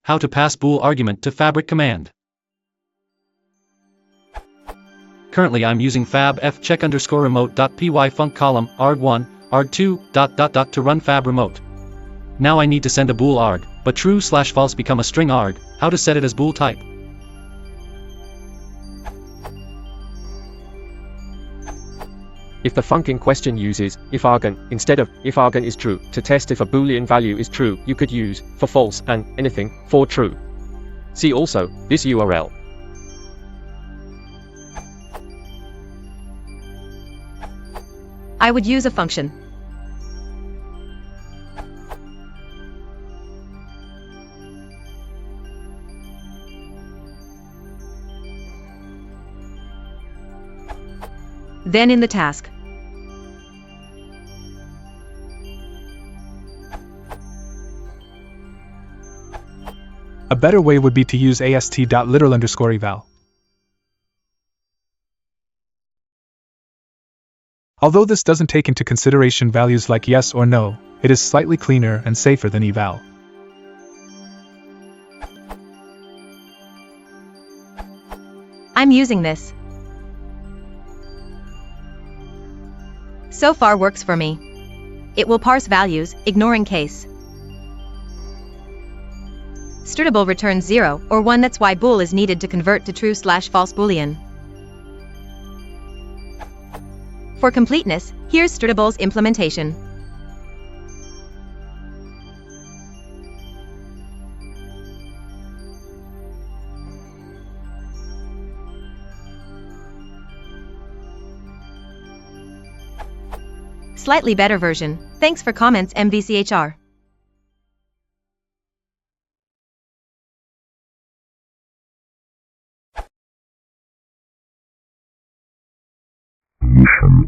How to pass bool argument to fabric command. Currently I'm using fab f check underscore remote.py func column arg1 arg2 ... to run fab remote. Now I need to send a bool arg, but true/false become a string arg. How to set it as bool type? If the func in question uses if_argon instead of if_argon is true to test if a boolean value is true, you could use for false and anything for true. See also this URL. I would use a function. Then in the task, a better way would be to use ast.literal_eval. Although this doesn't take into consideration values like yes or no, it is slightly cleaner and safer than eval. I'm using this. So far works for me. It will parse values, ignoring case. Strutable returns 0 or 1. That's why bool is needed to convert to true/false boolean. For completeness, here's strutable's implementation. Slightly better version. Thanks for comments, MVCHR. Mission